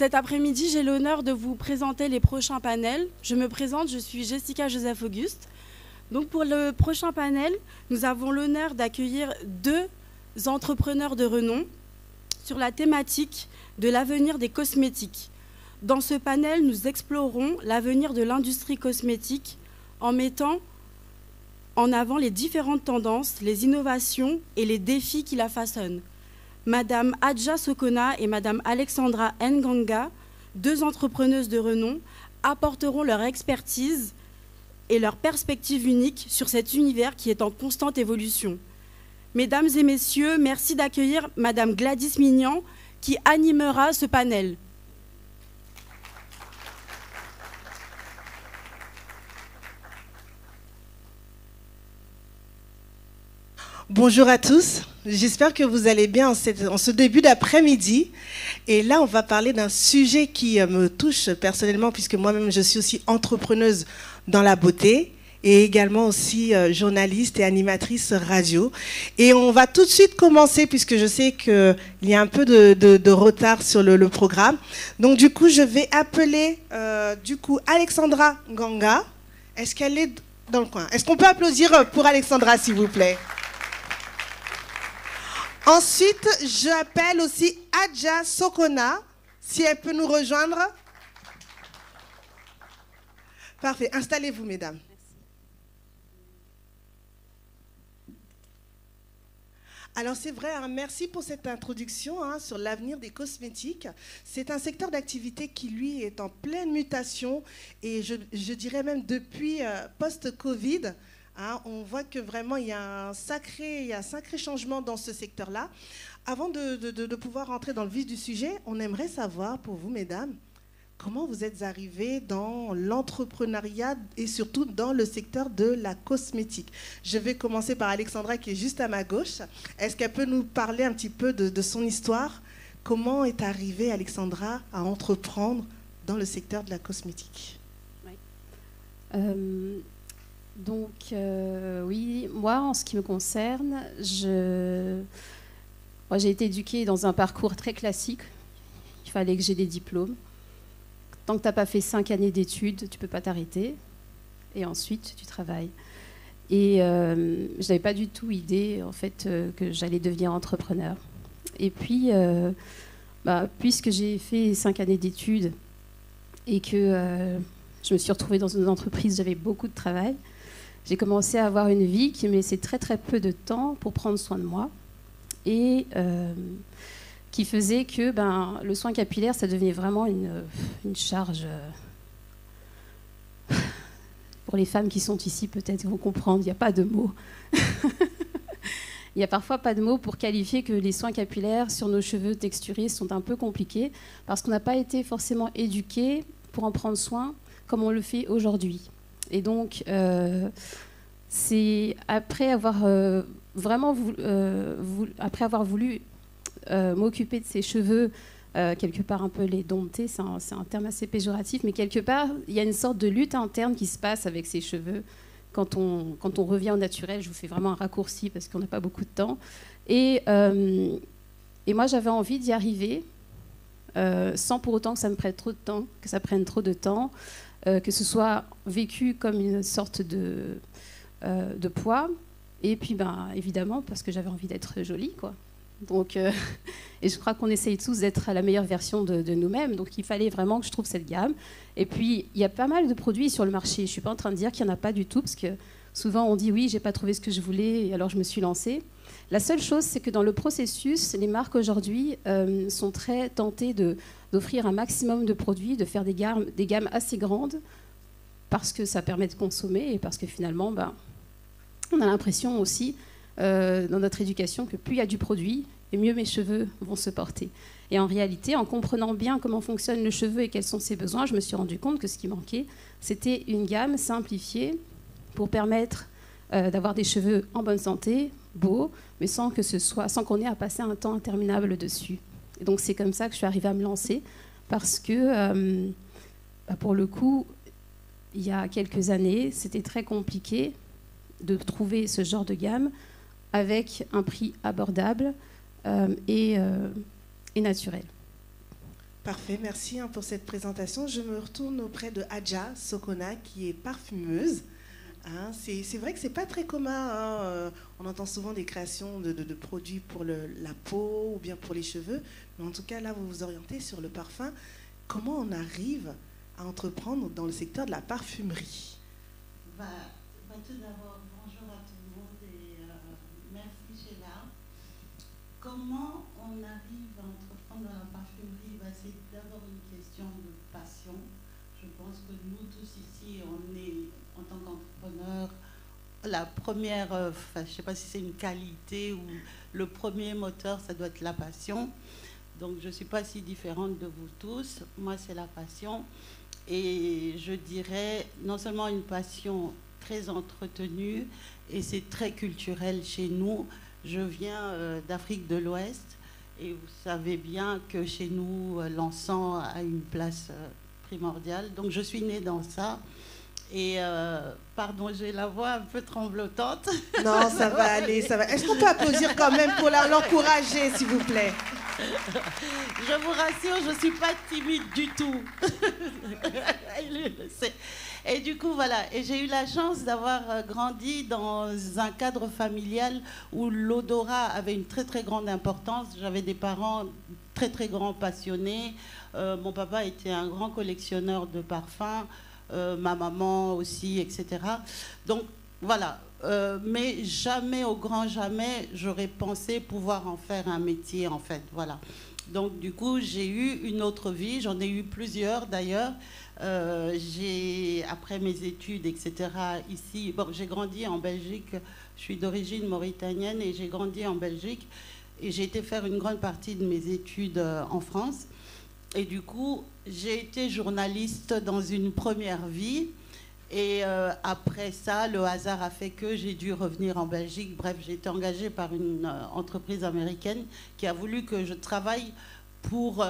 Cet après-midi, j'ai l'honneur de vous présenter les prochains panels. Je me présente, je suis Jessica Joseph-Auguste. Donc pour le prochain panel, nous avons l'honneur d'accueillir 2 entrepreneurs de renom sur la thématique de l'avenir des cosmétiques. Dans ce panel, nous explorerons l'avenir de l'industrie cosmétique en mettant en avant les différentes tendances, les innovations et les défis qui la façonnent. Madame Adja Sokona et Madame Alexandra Nganga, 2 entrepreneuses de renom, apporteront leur expertise et leur perspective unique sur cet univers qui est en constante évolution. Mesdames et messieurs, merci d'accueillir Madame Gladys Mignan qui animera ce panel. Bonjour à tous, j'espère que vous allez bien en ce début d'après-midi. Et là, on va parler d'un sujet qui me touche personnellement, puisque moi-même, je suis aussi entrepreneuse dans la beauté et également aussi journaliste et animatrice radio. Et on va tout de suite commencer, puisque je sais qu'il y a un peu de retard sur le programme. Donc, du coup, je vais appeler Alexandra Nganga. Est-ce qu'elle est dans le coin? Est-ce qu'on peut applaudir pour Alexandra, s'il vous plaît? Ensuite, j'appelle aussi Adja Sokona, si elle peut nous rejoindre. Parfait. Installez-vous, mesdames. Alors c'est vrai, hein, merci pour cette introduction sur l'avenir des cosmétiques. C'est un secteur d'activité qui, lui, est en pleine mutation et je dirais même depuis post-Covid. On voit que vraiment il y a un sacré changement dans ce secteur-là. Avant de pouvoir rentrer dans le vif du sujet, on aimerait savoir pour vous, mesdames, comment vous êtes arrivées dans l'entrepreneuriat et surtout dans le secteur de la cosmétique. Je vais commencer par Alexandra qui est juste à ma gauche. Est-ce qu'elle peut nous parler un petit peu de son histoire? Comment est arrivée Alexandra à entreprendre dans le secteur de la cosmétique? Oui. Oui, moi, en ce qui me concerne, j'ai été éduquée dans un parcours très classique. Il fallait que j'ai des diplômes. Tant que tu n'as pas fait 5 années d'études, tu ne peux pas t'arrêter. Et ensuite, tu travailles. Et je n'avais pas du tout idée, en fait, que j'allais devenir entrepreneur. Et puis, puisque j'ai fait 5 années d'études et que je me suis retrouvée dans une entreprise, j'avais beaucoup de travail. J'ai commencé à avoir une vie qui me laissait très très peu de temps pour prendre soin de moi et qui faisait que le soin capillaire, ça devenait vraiment une charge. Pour les femmes qui sont ici, peut-être vont comprendre, il n'y a pas de mots. Il n'y a parfois pas de mots pour qualifier que les soins capillaires sur nos cheveux texturés sont un peu compliqués parce qu'on n'a pas été forcément éduqués pour en prendre soin comme on le fait aujourd'hui. Et donc, c'est après avoir après avoir voulu m'occuper de ces cheveux, quelque part un peu les dompter, c'est un terme assez péjoratif, mais quelque part, il y a une sorte de lutte interne qui se passe avec ces cheveux. Quand on revient au naturel, je vous fais vraiment un raccourci parce qu'on n'a pas beaucoup de temps. Et moi, j'avais envie d'y arriver, sans pour autant que ça me prenne trop de temps, que ça prenne trop de temps. Que ce soit vécu comme une sorte de poids, et puis évidemment parce que j'avais envie d'être jolie, quoi. Donc, et je crois qu'on essaye tous d'être à la meilleure version de nous-mêmes, donc il fallait vraiment que je trouve cette gamme. Et puis il y a pas mal de produits sur le marché, je ne suis pas en train de dire qu'il n'y en a pas du tout, parce que souvent on dit oui, j'ai pas trouvé ce que je voulais, et alors je me suis lancée. La seule chose, c'est que dans le processus, les marques aujourd'hui sont très tentées d'offrir un maximum de produits, de faire des gammes assez grandes, parce que ça permet de consommer et parce que finalement, on a l'impression aussi, dans notre éducation, que plus il y a du produit, et mieux mes cheveux vont se porter. Et en réalité, en comprenant bien comment fonctionne le cheveu et quels sont ses besoins, je me suis rendu compte que ce qui manquait, c'était une gamme simplifiée pour permettre d'avoir des cheveux en bonne santé, beaux, mais sans qu'on ait à passer un temps interminable dessus. Et donc c'est comme ça que je suis arrivée à me lancer, parce que pour le coup, il y a quelques années, c'était très compliqué de trouver ce genre de gamme avec un prix abordable et naturel. Parfait, merci pour cette présentation. Je me retourne auprès de Adja Sokona, qui est parfumeuse. Hein, c'est vrai que ce n'est pas très commun. Hein, on entend souvent des créations de produits pour la peau ou bien pour les cheveux. Mais en tout cas, là, vous vous orientez sur le parfum. Comment on arrive à entreprendre dans le secteur de la parfumerie? Tout d'abord, bonjour à tout le monde et merci Sheila. Comment on arrive à entreprendre dans la parfumerie? C'est d'abord une question de passion. Je pense que nous tous ici, on est, en tant qu'entrepreneur, la première, je ne sais pas si c'est une qualité ou le premier moteur, ça doit être la passion. Donc je ne suis pas si différente de vous tous. Moi, c'est la passion. Et je dirais non seulement une passion très entretenue, et c'est très culturel chez nous. Je viens d'Afrique de l'Ouest, et vous savez bien que chez nous, l'encens a une place primordiale. Donc je suis née dans ça. Et pardon, j'ai la voix un peu tremblotante. Non, ça va aller, ça va. Est-ce qu'on peut applaudir quand même pour l'encourager, s'il vous plaît? Je vous rassure, je ne suis pas timide du tout. Et du coup, voilà. Et j'ai eu la chance d'avoir grandi dans un cadre familial où l'odorat avait une très, très grande importance. J'avais des parents très, très grands passionnés. Mon papa était un grand collectionneur de parfums. Ma maman aussi, etc. Donc, voilà. Mais jamais, au grand jamais, j'aurais pensé pouvoir en faire un métier, en fait. Voilà. Donc, du coup, j'ai eu une autre vie. J'en ai eu plusieurs, d'ailleurs. Après mes études, etc., ici, bon, j'ai grandi en Belgique. Je suis d'origine mauritanienne et j'ai grandi en Belgique. Et j'ai été faire une grande partie de mes études en France. Et du coup, j'ai été journaliste dans une première vie. Et après ça, le hasard a fait que j'ai dû revenir en Belgique. Bref, j'ai été engagée par une entreprise américaine qui a voulu que je travaille pour...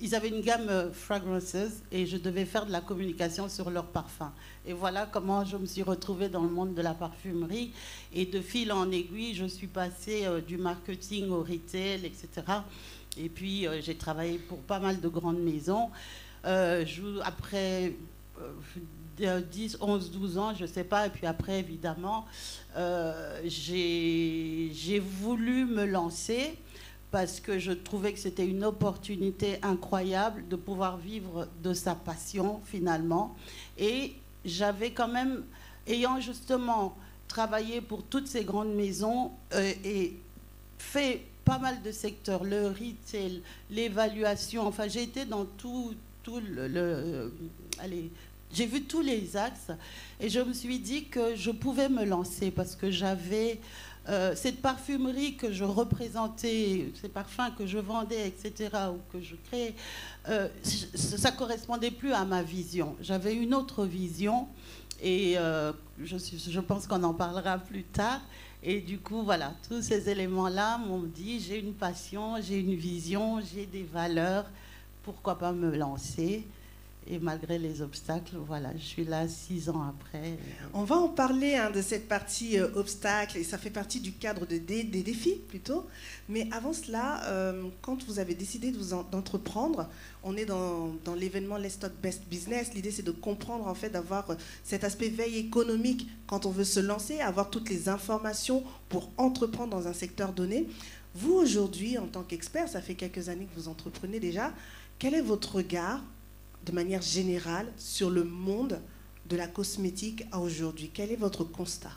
ils avaient une gamme fragrances et je devais faire de la communication sur leurs parfums. Et voilà comment je me suis retrouvée dans le monde de la parfumerie. Et de fil en aiguille, je suis passée du marketing au retail, etc. Et puis, j'ai travaillé pour pas mal de grandes maisons. Après 10, 11, 12 ans, je ne sais pas. Et puis après, évidemment, j'ai voulu me lancer parce que je trouvais que c'était une opportunité incroyable de pouvoir vivre de sa passion, finalement. Et j'avais quand même, ayant justement travaillé pour toutes ces grandes maisons et fait pas mal de secteurs, le retail, l'évaluation, enfin j'ai été dans j'ai vu tous les axes et je me suis dit que je pouvais me lancer parce que j'avais cette parfumerie que je représentais, ces parfums que je vendais, etc., ou que je créais, ça ne correspondait plus à ma vision. J'avais une autre vision et je pense qu'on en parlera plus tard. Et du coup, voilà, tous ces éléments-là m'ont dit, j'ai une passion, j'ai une vision, j'ai des valeurs, pourquoi pas me lancer? Et malgré les obstacles, voilà, je suis là 6 ans après. On va en parler de cette partie obstacles, et ça fait partie du cadre des défis plutôt. Mais avant cela, quand vous avez décidé d'entreprendre, on est dans l'événement Let's Talk Best Business. L'idée, c'est de comprendre, en fait, d'avoir cet aspect veille économique quand on veut se lancer, avoir toutes les informations pour entreprendre dans un secteur donné. Vous, aujourd'hui, en tant qu'expert, ça fait quelques années que vous entreprenez déjà. Quel est votre regard de manière générale sur le monde de la cosmétique à aujourd'hui? Quel est votre constat?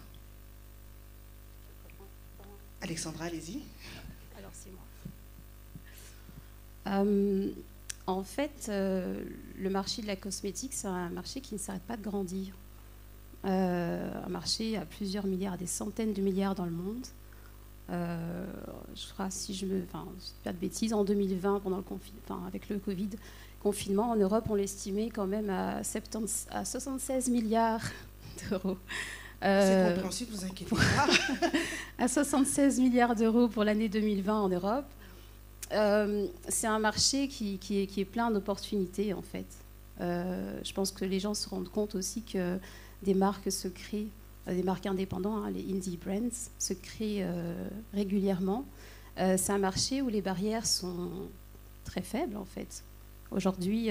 Alexandra, allez-y. Alors, c'est moi. En fait, le marché de la cosmétique, c'est un marché qui ne s'arrête pas de grandir. Un marché à plusieurs milliards, des centaines de milliards dans le monde. Je crois, si je ne dis pas de bêtises, en 2020, avec le Covid, confinement, en Europe, on l'estimait quand même à 76 milliards d'euros. C'est compréhensible, vous inquiétez pas. À 76 milliards d'euros pour l'année 2020 en Europe. C'est un marché qui est plein d'opportunités, en fait. Je pense que les gens se rendent compte aussi que des marques se créent, des marques indépendantes, les indie brands, se créent régulièrement. C'est un marché où les barrières sont très faibles, en fait. Aujourd'hui,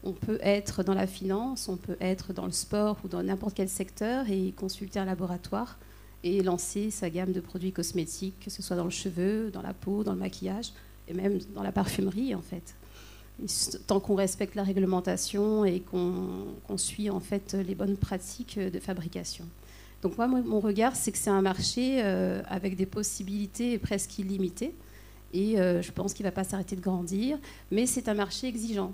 on peut être dans la finance, on peut être dans le sport ou dans n'importe quel secteur et consulter un laboratoire et lancer sa gamme de produits cosmétiques, que ce soit dans le cheveu, dans la peau, dans le maquillage et même dans la parfumerie en fait. Et tant qu'on respecte la réglementation et qu'on suit en fait les bonnes pratiques de fabrication. Donc moi, mon regard, c'est que c'est un marché avec des possibilités presque illimitées et je pense qu'il ne va pas s'arrêter de grandir, mais c'est un marché exigeant.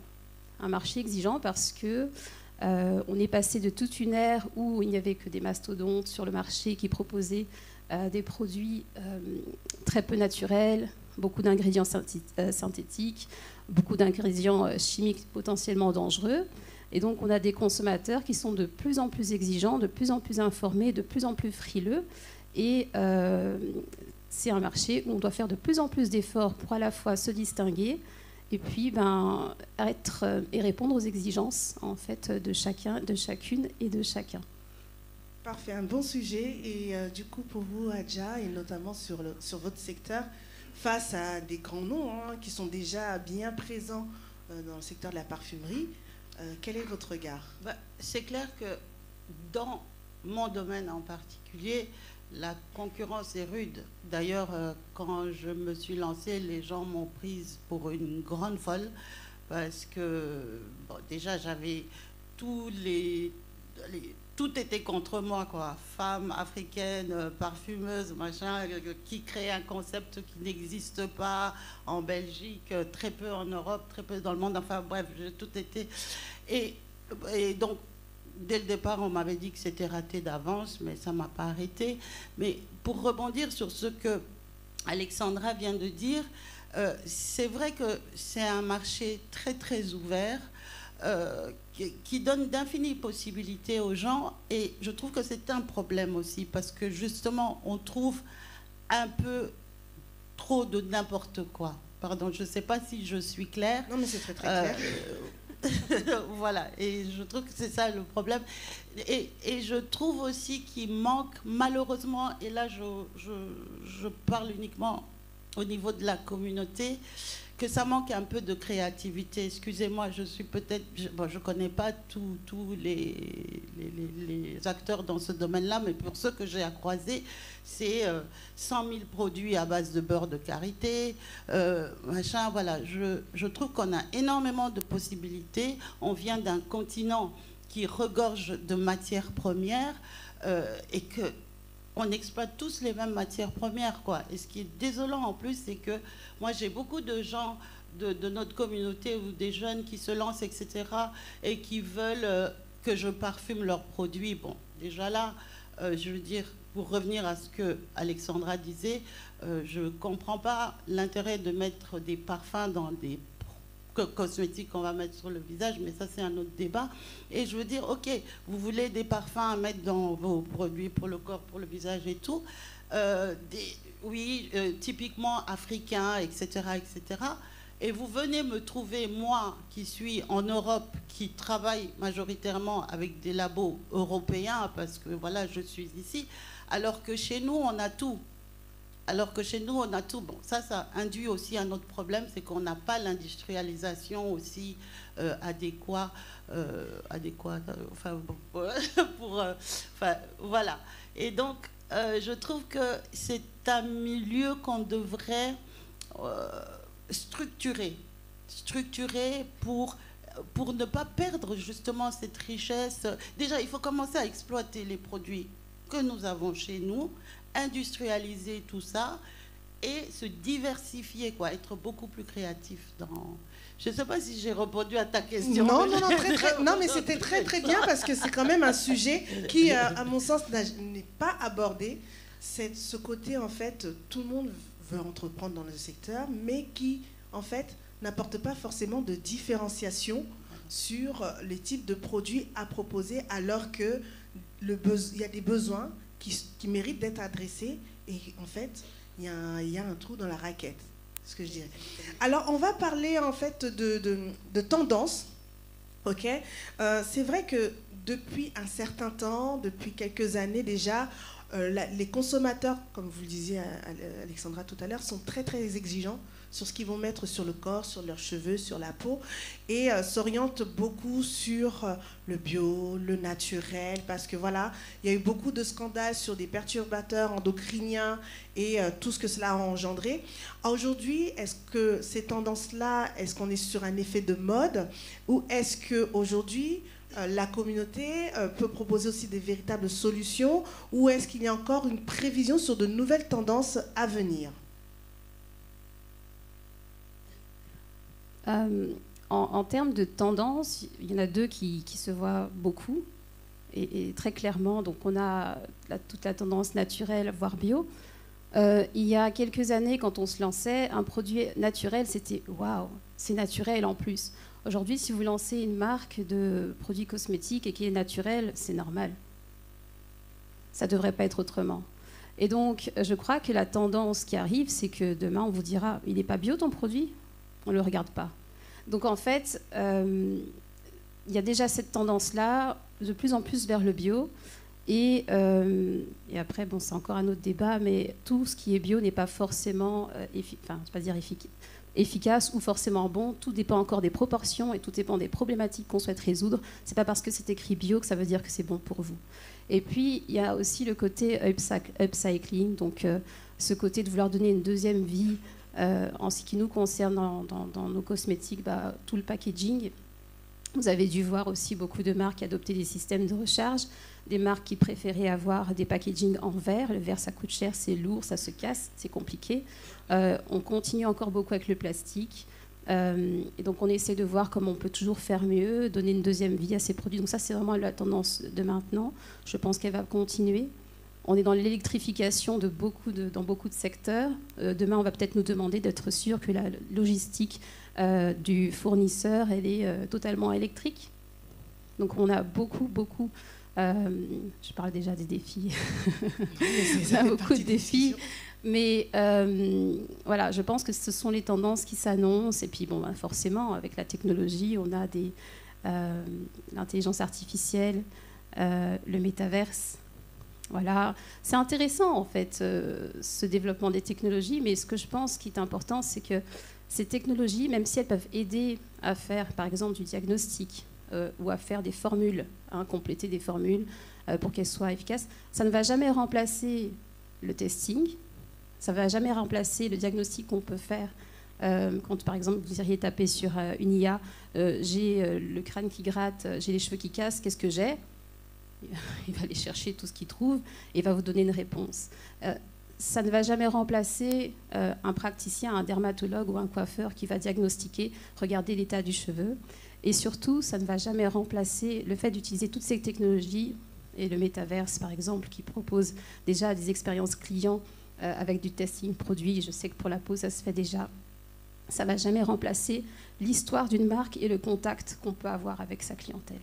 Un marché exigeant parce que on est passé de toute une ère où il n'y avait que des mastodontes sur le marché qui proposaient des produits très peu naturels, beaucoup d'ingrédients synthétiques, beaucoup d'ingrédients chimiques potentiellement dangereux. Et donc on a des consommateurs qui sont de plus en plus exigeants, de plus en plus informés, de plus en plus frileux. Et c'est un marché où on doit faire de plus en plus d'efforts pour à la fois se distinguer et puis être et répondre aux exigences en fait de chacun, de chacune et de chacun. Parfait, un bon sujet. Et du coup, pour vous, Adja, et notamment sur votre secteur, face à des grands noms qui sont déjà bien présents dans le secteur de la parfumerie, quel est votre regard? C'est clair que dans mon domaine en particulier, la concurrence est rude. D'ailleurs, quand je me suis lancée, les gens m'ont prise pour une grande folle parce que déjà j'avais tout était contre moi, quoi. Femme africaine, parfumeuse, machin, qui crée un concept qui n'existe pas en Belgique, très peu en Europe, très peu dans le monde. Enfin bref, j'ai tout été. Et donc, dès le départ, on m'avait dit que c'était raté d'avance, mais ça ne m'a pas arrêté. Mais pour rebondir sur ce que Alexandra vient de dire, c'est vrai que c'est un marché très très ouvert, qui donne d'infinies possibilités aux gens, et je trouve que c'est un problème aussi, parce que justement, on trouve un peu trop de n'importe quoi. Pardon, je ne sais pas si je suis claire. Non, mais c'est très très clair. Voilà, et je trouve que c'est ça le problème. Et je trouve aussi qu'il manque, malheureusement, et là je parle uniquement au niveau de la communauté, que ça manque un peu de créativité. Excusez-moi, je suis peut-être... je connais pas tous les acteurs dans ce domaine-là, mais pour ceux que j'ai à croiser, c'est 100 000 produits à base de beurre de karité, machin, voilà. Je trouve qu'on a énormément de possibilités. On vient d'un continent qui regorge de matières premières et que on exploite tous les mêmes matières premières, quoi. Et ce qui est désolant en plus, c'est que moi j'ai beaucoup de gens de notre communauté ou des jeunes qui se lancent, etc., et qui veulent que je parfume leurs produits. Bon, déjà là, je veux dire, pour revenir à ce que Alexandra disait, je ne comprends pas l'intérêt de mettre des parfums dans des cosmétiques qu'on va mettre sur le visage, mais ça c'est un autre débat. Et je veux dire, ok, vous voulez des parfums à mettre dans vos produits pour le corps, pour le visage et tout, typiquement africains, etc., etc. Et vous venez me trouver, moi qui suis en Europe, qui travaille majoritairement avec des labos européens, parce que voilà, je suis ici, alors que chez nous on a tout. Bon, ça induit aussi un autre problème, c'est qu'on n'a pas l'industrialisation aussi adéquate, voilà. Et donc, je trouve que c'est un milieu qu'on devrait structurer pour ne pas perdre justement cette richesse. Déjà, il faut commencer à exploiter les produits que nous avons chez nous, industrialiser tout ça et se diversifier, quoi, être beaucoup plus créatif dans... Je ne sais pas si j'ai répondu à ta question. Non, mais c'était très très bien, parce que c'est quand même un sujet qui, à mon sens, n'est pas abordé. C'est ce côté, en fait, tout le monde veut entreprendre dans le secteur, mais qui, en fait, n'apporte pas forcément de différenciation sur les types de produits à proposer, alors que il y a des besoins qui méritent d'être adressés, et en fait, il y a un trou dans la raquette, ce que je dirais. Alors, on va parler en fait de tendance, ok. C'est vrai que depuis un certain temps, depuis quelques années déjà, les consommateurs, comme vous le disiez Alexandra tout à l'heure, sont très très exigeants sur ce qu'ils vont mettre sur le corps, sur leurs cheveux, sur la peau, et s'orientent beaucoup sur le bio, le naturel, parce que voilà, il y a eu beaucoup de scandales sur des perturbateurs endocriniens et tout ce que cela a engendré. Aujourd'hui, est-ce que ces tendances-là, est-ce qu'on est sur un effet de mode, ou est-ce qu'aujourd'hui, la communauté peut proposer aussi des véritables solutions, ou est-ce qu'il y a encore une prévision sur de nouvelles tendances à venir? En termes de tendances, il y en a deux qui se voient beaucoup et très clairement. Donc on a toute la tendance naturelle, voire bio. Il y a quelques années, quand on se lançait, un produit naturel, c'était « waouh, c'est naturel en plus ». Aujourd'hui, si vous lancez une marque de produits cosmétiques et qui est naturel, c'est normal. Ça ne devrait pas être autrement. Et donc, je crois que la tendance qui arrive, c'est que demain, on vous dira « il n'est pas bio ton produit ?» On ne le regarde pas. Donc, en fait, il y a déjà cette tendance-là, de plus en plus vers le bio. Et après, bon, c'est encore un autre débat, mais tout ce qui est bio n'est pas forcément efficace ou forcément bon. Tout dépend encore des proportions et tout dépend des problématiques qu'on souhaite résoudre. C'est pas parce que c'est écrit bio que ça veut dire que c'est bon pour vous. Et puis, il y a aussi le côté upcycling, donc ce côté de vouloir donner une deuxième vie en ce qui nous concerne dans nos cosmétiques, tout le packaging. Vous avez dû voir aussi beaucoup de marques adopter des systèmes de recharge, des marques qui préféraient avoir des packaging en verre. Le verre, ça coûte cher, c'est lourd, ça se casse, c'est compliqué. On continue encore beaucoup avec le plastique. Et donc, on essaie de voir comment on peut toujours faire mieux, donner une deuxième vie à ces produits. Donc ça, c'est vraiment la tendance de maintenant. Je pense qu'elle va continuer. On est dans l'électrification dans beaucoup de secteurs. Demain, on va peut-être nous demander d'être sûr que la logistique du fournisseur, elle est totalement électrique. Donc, on a beaucoup... je parle déjà des défis. On a beaucoup de défis. Mais voilà, je pense que ce sont les tendances qui s'annoncent. Et puis, bon, forcément, avec la technologie, on a l'intelligence artificielle, le métaverse. Voilà, c'est intéressant en fait ce développement des technologies, mais ce que je pense qui est important, c'est que ces technologies, même si elles peuvent aider à faire par exemple du diagnostic ou à faire des formules, compléter des formules pour qu'elles soient efficaces, ça ne va jamais remplacer le testing, ça ne va jamais remplacer le diagnostic qu'on peut faire. Quand par exemple vous iriez taper sur une IA, j'ai le crâne qui gratte, j'ai les cheveux qui cassent, qu'est-ce que j'ai ? Il va aller chercher tout ce qu'il trouve et va vous donner une réponse. Ça ne va jamais remplacer un praticien, un dermatologue ou un coiffeur qui va diagnostiquer, regarder l'état du cheveu. Et surtout, ça ne va jamais remplacer le fait d'utiliser toutes ces technologies et le métaverse, par exemple, qui propose déjà des expériences clients avec du testing produit. Je sais que pour la peau, ça se fait déjà. Ça ne va jamais remplacer l'histoire d'une marque et le contact qu'on peut avoir avec sa clientèle.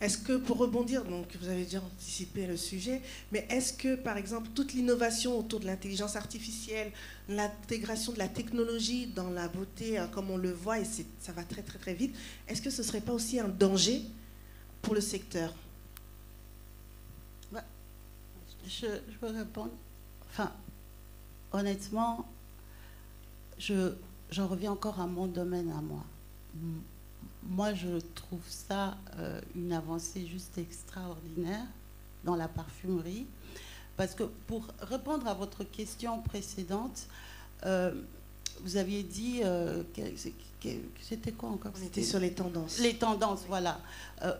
Est-ce que, pour rebondir, donc vous avez déjà anticipé le sujet, mais est-ce que, par exemple, toute l'innovation autour de l'intelligence artificielle, l'intégration de la technologie dans la beauté, comme on le voit, et ça va très très très vite, est-ce que ce ne serait pas aussi un danger pour le secteur? Je peux répondre. Enfin, honnêtement, j'en reviens encore à mon domaine à moi. Moi, je trouve ça une avancée juste extraordinaire dans la parfumerie. Parce que pour répondre à votre question précédente, vous aviez dit... c'était quoi encore? On était sur les tendances. Les tendances, voilà.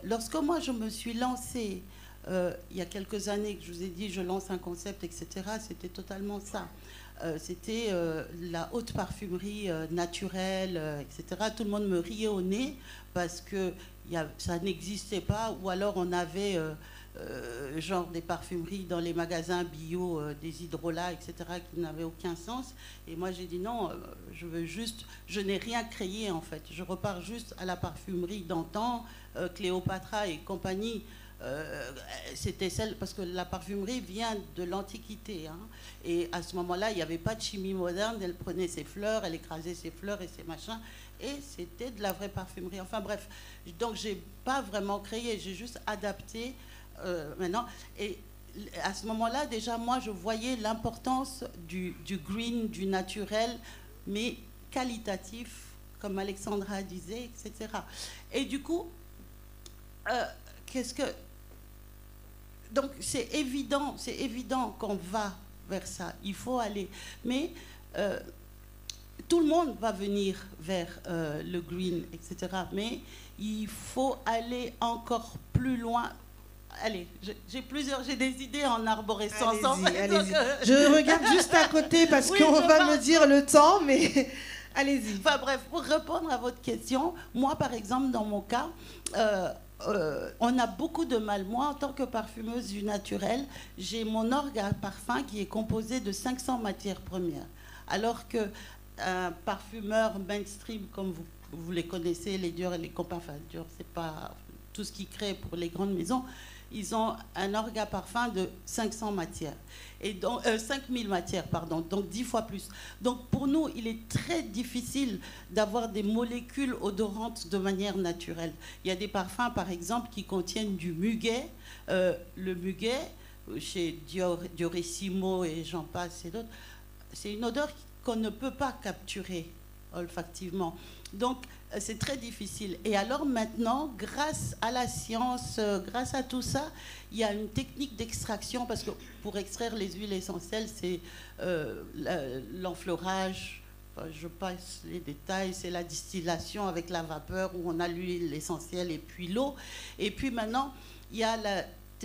Lorsque moi, je me suis lancée, il y a quelques années, que je vous ai dit, je lance un concept, etc., c'était totalement ça. C'était la haute parfumerie naturelle, etc. Tout le monde me riait au nez parce que ça n'existait pas, ou alors on avait genre des parfumeries dans les magasins bio, des hydrolats, etc., qui n'avaient aucun sens. Et moi j'ai dit non, je n'ai rien créé en fait. Je repars juste à la parfumerie d'antan, Cléopatra et compagnie. C'était celle, parce que la parfumerie vient de l'Antiquité, hein, et à ce moment-là il n'y avait pas de chimie moderne. Elle prenait ses fleurs, elle écrasait ses fleurs et ses machins, et c'était de la vraie parfumerie. Enfin bref, donc j'ai pas vraiment créé, j'ai juste adapté maintenant. Et à ce moment-là déjà, moi je voyais l'importance du green, du naturel, mais qualitatif, comme Alexandra disait, etc. Et du coup, donc c'est évident qu'on va vers ça. Il faut aller. Mais tout le monde va venir vers le green, etc. Mais il faut aller encore plus loin. Allez, j'ai des idées en arborescence. Allez-y. Je regarde juste à côté parce qu'on va me dire le temps, mais allez-y. Enfin bref, pour répondre à votre question, moi par exemple, dans mon cas, on a beaucoup de mal. Moi, en tant que parfumeuse du naturel, j'ai mon orgue à parfum qui est composé de 500 matières premières. Alors qu'un parfumeur mainstream, comme vous les connaissez, les Dior et les Compagnie, enfin Dior, c'est pas tout ce qu'ils créent pour les grandes maisons, ils ont un orgue à parfum de 500 matières. Et donc, 5000 matières, pardon, donc 10 fois plus. Donc pour nous, il est très difficile d'avoir des molécules odorantes de manière naturelle. Il y a des parfums, par exemple, qui contiennent du muguet. Le muguet, chez Diorissimo et j'en passe et d'autres, c'est une odeur qu'on ne peut pas capturer olfactivement. Donc, c'est très difficile. Et alors maintenant, grâce à la science, grâce à tout ça, il y a une technique d'extraction, parce que pour extraire les huiles essentielles, c'est l'enfleurage, enfin, je passe les détails, c'est la distillation avec la vapeur où on a l'huile essentielle et puis l'eau. Et puis maintenant, il y a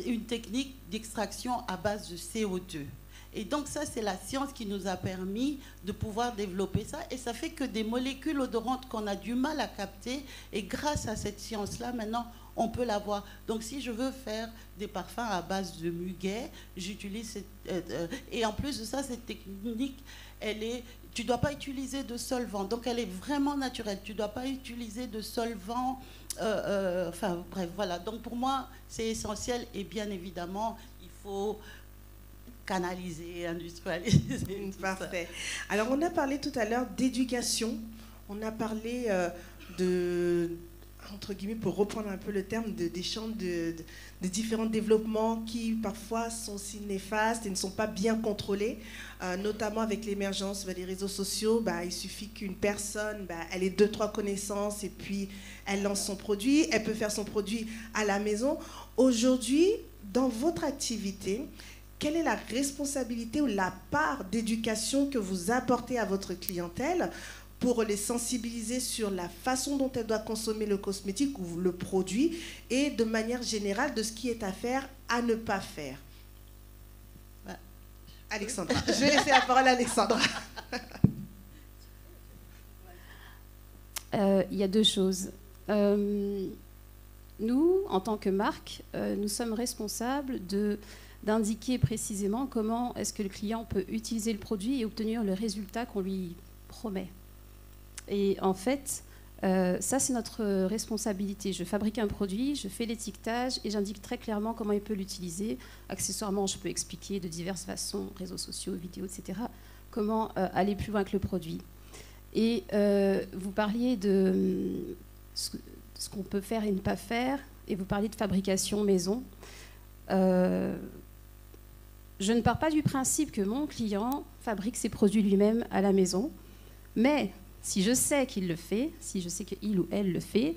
une technique d'extraction à base de CO2. Et donc ça, c'est la science qui nous a permis de pouvoir développer ça. Et ça fait que des molécules odorantes qu'on a du mal à capter, et grâce à cette science-là, maintenant, on peut l'avoir. Donc si je veux faire des parfums à base de muguet, j'utilise et en plus de ça, cette technique, tu ne dois pas utiliser de solvant. Donc elle est vraiment naturelle. Tu ne dois pas utiliser de solvant. Enfin bref, voilà. Donc pour moi, c'est essentiel. Et bien évidemment, il faut canaliser, industrialiser. Parfait. Alors, on a parlé tout à l'heure d'éducation. On a parlé entre guillemets, pour reprendre un peu le terme, des champs de différents développements qui parfois sont si néfastes et ne sont pas bien contrôlés, notamment avec l'émergence des réseaux sociaux. Il suffit qu'une personne, elle ait 2-3 connaissances et puis elle lance son produit. Elle peut faire son produit à la maison. Aujourd'hui, dans votre activité, quelle est la responsabilité ou la part d'éducation que vous apportez à votre clientèle pour les sensibiliser sur la façon dont elle doit consommer le cosmétique ou le produit et de manière générale de ce qui est à faire, à ne pas faire? Alexandra, je vais laisser la parole à Alexandra. Il y a deux choses. Nous, en tant que marque, nous sommes responsables d'indiquer précisément comment est-ce que le client peut utiliser le produit et obtenir le résultat qu'on lui promet. Et en fait, ça, c'est notre responsabilité. Je fabrique un produit, je fais l'étiquetage et j'indique très clairement comment il peut l'utiliser. Accessoirement, je peux expliquer de diverses façons, réseaux sociaux, vidéos, etc., comment aller plus loin que le produit. Et vous parliez de ce qu'on peut faire et ne pas faire, et vous parliez de fabrication maison. Je ne pars pas du principe que mon client fabrique ses produits lui-même à la maison, mais si je sais qu'il le fait, si je sais qu'il ou elle le fait,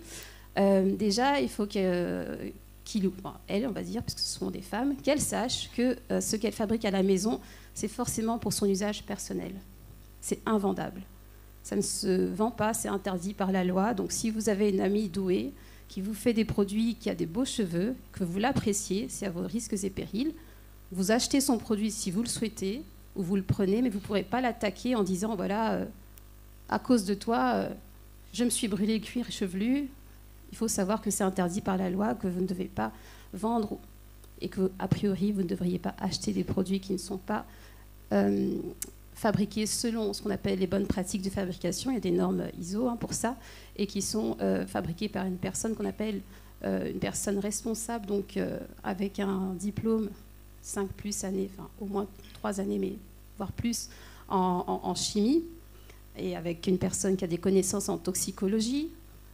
déjà, il faut qu'il ou elle, on va dire, parce que ce sont des femmes, qu'elles sachent que ce qu'elles fabriquent à la maison, c'est forcément pour son usage personnel. C'est invendable. Ça ne se vend pas, c'est interdit par la loi. Donc si vous avez une amie douée qui vous fait des produits, qui a des beaux cheveux, que vous l'appréciez, c'est à vos risques et périls, vous achetez son produit si vous le souhaitez, ou vous le prenez, mais vous ne pourrez pas l'attaquer en disant, voilà, à cause de toi, je me suis brûlé le cuir chevelu. Il faut savoir que c'est interdit par la loi, que vous ne devez pas vendre et qu'a priori, vous ne devriez pas acheter des produits qui ne sont pas fabriqués selon ce qu'on appelle les bonnes pratiques de fabrication. Il y a des normes ISO pour ça, et qui sont fabriqués par une personne qu'on appelle une personne responsable, donc avec un diplôme 5 plus années, enfin au moins 3 années, mais voire plus, en chimie, et avec une personne qui a des connaissances en toxicologie.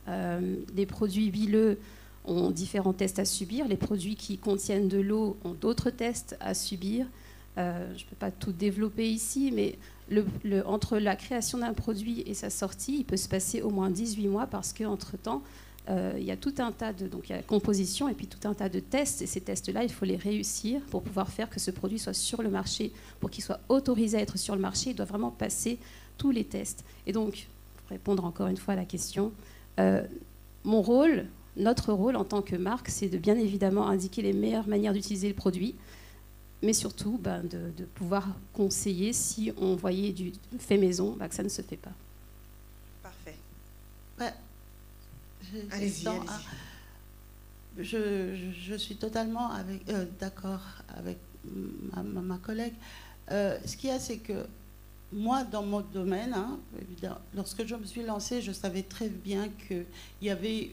Les produits huileux ont différents tests à subir. Les produits qui contiennent de l'eau ont d'autres tests à subir. Je ne peux pas tout développer ici, mais entre la création d'un produit et sa sortie, il peut se passer au moins 18 mois parce qu'entre-temps, il y a tout un tas de... Donc il y a la composition et puis tout un tas de tests. Et ces tests-là, il faut les réussir pour pouvoir faire que ce produit soit sur le marché. Pour qu'il soit autorisé à être sur le marché, il doit vraiment passer tous les tests. Et donc, pour répondre encore une fois à la question, mon rôle, notre rôle en tant que marque, c'est de bien évidemment indiquer les meilleures manières d'utiliser le produit, mais surtout de pouvoir conseiller si on voyait du fait maison, que ça ne se fait pas. Parfait. Ouais. Allez-y, allez-y. Je suis totalement d'accord avec ma collègue. Ce qu'il y a, c'est que moi, dans mon domaine, évidemment, lorsque je me suis lancée, je savais très bien qu'il y avait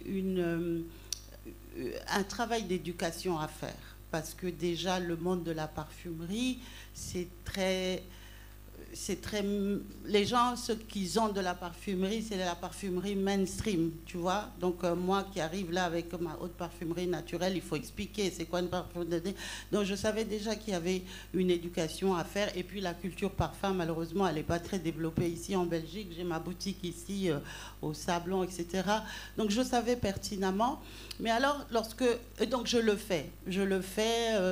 un travail d'éducation à faire. Parce que déjà, le monde de la parfumerie, c'est très... Les gens, ceux qui ont de la parfumerie, c'est la parfumerie mainstream, tu vois. Donc, moi qui arrive là avec ma haute parfumerie naturelle, il faut expliquer c'est quoi une parfumerie. Donc, je savais déjà qu'il y avait une éducation à faire. Et puis, la culture parfum, malheureusement, elle n'est pas très développée ici en Belgique. J'ai ma boutique ici au Sablon, etc. Donc, je savais pertinemment. Mais alors, donc je le fais,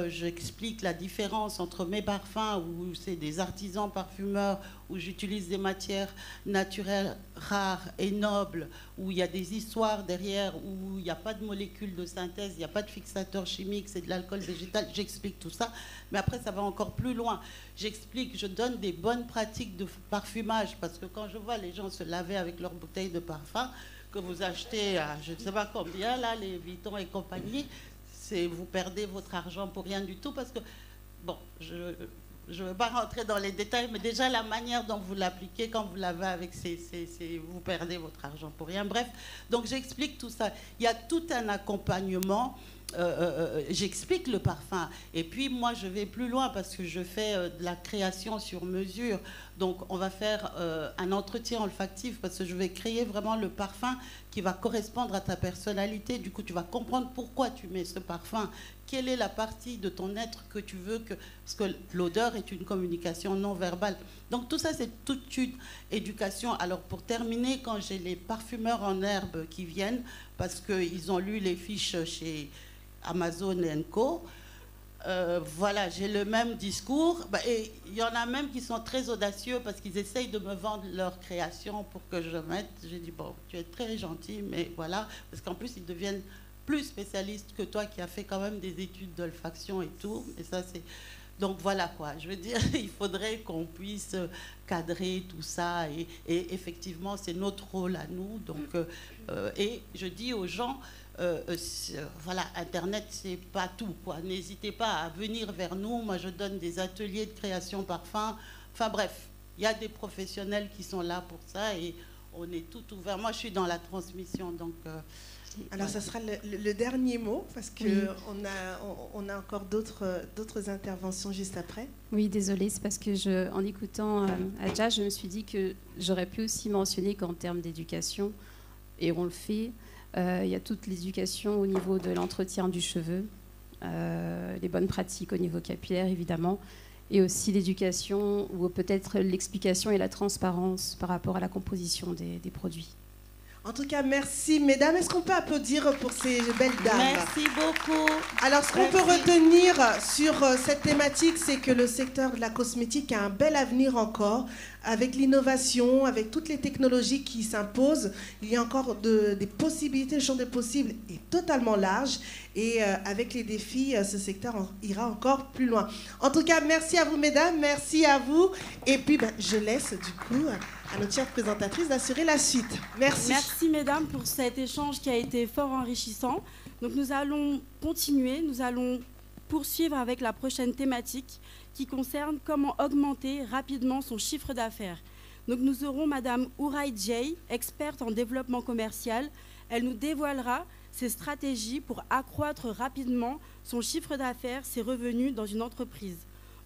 j'explique la différence entre mes parfums, où c'est des artisans parfumeurs, où j'utilise des matières naturelles rares et nobles, où il y a des histoires derrière, où il n'y a pas de molécules de synthèse, il n'y a pas de fixateur chimique, c'est de l'alcool végétal, j'explique tout ça. Mais après, ça va encore plus loin. J'explique, je donne des bonnes pratiques de parfumage, parce que quand je vois les gens se laver avec leurs bouteilles de parfum, que vous achetez à je ne sais pas combien, là, les Vuitton et compagnie, vous perdez votre argent pour rien du tout, parce que, bon, je ne veux pas rentrer dans les détails, mais déjà la manière dont vous l'appliquez, quand vous l'avez avec vous perdez votre argent pour rien. Bref, donc j'explique tout ça. Il y a tout un accompagnement. J'explique le parfum. Et puis, moi, je vais plus loin parce que je fais de la création sur mesure. Donc, on va faire un entretien olfactif parce que je vais créer vraiment le parfum qui va correspondre à ta personnalité. Du coup, tu vas comprendre pourquoi tu mets ce parfum. Quelle est la partie de ton être que tu veux que... Parce que l'odeur est une communication non verbale. Donc, tout ça, c'est toute une éducation. Alors, pour terminer, quand j'ai les parfumeurs en herbe qui viennent, parce qu'ils ont lu les fiches chez Amazon & Co. Voilà, j'ai le même discours. Et il y en a même qui sont très audacieux parce qu'ils essayent de me vendre leur création pour que je mette. J'ai dit, bon, tu es très gentil, mais voilà. Parce qu'en plus, ils deviennent plus spécialistes que toi qui as fait quand même des études d'olfaction et tout. Et ça, c'est... Donc voilà quoi, je veux dire, il faudrait qu'on puisse cadrer tout ça. Et effectivement, c'est notre rôle à nous. Donc, et je dis aux gens... voilà, Internet, c'est pas tout, quoi. N'hésitez pas à venir vers nous. Moi, je donne des ateliers de création parfum. Enfin bref, il y a des professionnels qui sont là pour ça et on est tout ouvert. Moi, je suis dans la transmission, donc... Alors, voilà. Ça sera le dernier mot, parce qu'on oui. on a encore d'autres interventions juste après. Oui, désolée, c'est parce que en écoutant Adja, je me suis dit que j'aurais pu aussi mentionner qu'en termes d'éducation, et on le fait, il y a toute l'éducation au niveau de l'entretien du cheveu, les bonnes pratiques au niveau capillaire, évidemment, et aussi l'éducation ou peut-être l'explication et la transparence par rapport à la composition des produits. En tout cas, merci, mesdames. Est-ce qu'on peut applaudir pour ces belles dames? Merci beaucoup. Alors, ce qu'on peut retenir sur cette thématique, c'est que le secteur de la cosmétique a un bel avenir encore, avec l'innovation, avec toutes les technologies qui s'imposent. Il y a encore des possibilités, le champ des possibles est totalement large. Et avec les défis, ce secteur ira encore plus loin. En tout cas, merci à vous, mesdames. Merci à vous. Et puis, je laisse, du coup... à notre chère présentatrice d'assurer la suite. Merci. Merci, mesdames, pour cet échange qui a été fort enrichissant. Donc, nous allons continuer, nous allons poursuivre avec la prochaine thématique qui concerne comment augmenter rapidement son chiffre d'affaires. Donc, nous aurons Madame Ourai Jay, experte en développement commercial. Elle nous dévoilera ses stratégies pour accroître rapidement son chiffre d'affaires, ses revenus dans une entreprise,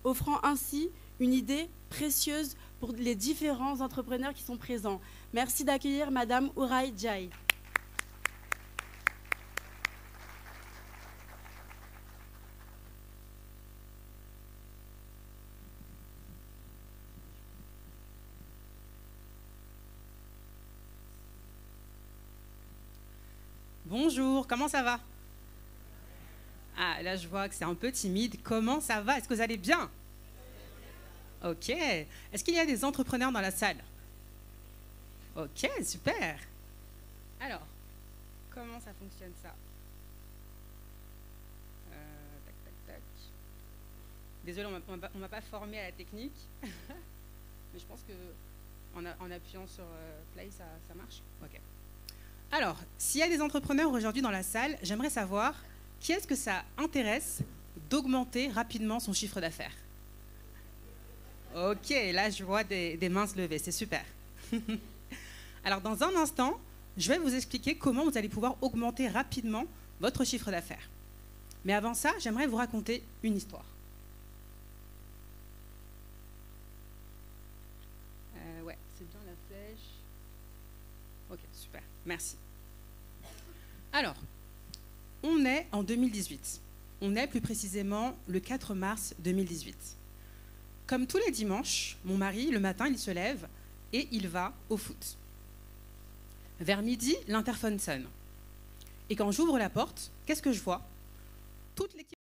offrant ainsi une idée précieuse pour les différents entrepreneurs qui sont présents. Merci d'accueillir Madame Ourai Jay. Bonjour, comment ça va? Ah, là, je vois que c'est un peu timide. Comment ça va? Est-ce que vous allez bien? Ok. Est-ce qu'il y a des entrepreneurs dans la salle? Ok, super. Alors, comment ça fonctionne ça? Tac, tac, tac. Désolé, on m'a pas formé à la technique. Mais je pense que en appuyant sur play, ça marche. Ok. Alors, s'il y a des entrepreneurs aujourd'hui dans la salle, j'aimerais savoir qui est-ce que ça intéresse d'augmenter rapidement son chiffre d'affaires? Ok, là je vois des mains se lever, c'est super. Alors dans un instant, je vais vous expliquer comment vous allez pouvoir augmenter rapidement votre chiffre d'affaires. Mais avant ça, j'aimerais vous raconter une histoire. Ouais, c'est bien la flèche. Ok, super, merci. Alors, on est en 2018. On est plus précisément le 4 mars 2018. Comme tous les dimanches, mon mari, le matin, il se lève et il va au foot. Vers midi, l'interphone sonne. Et quand j'ouvre la porte, qu'est-ce que je vois? Toute l'équipe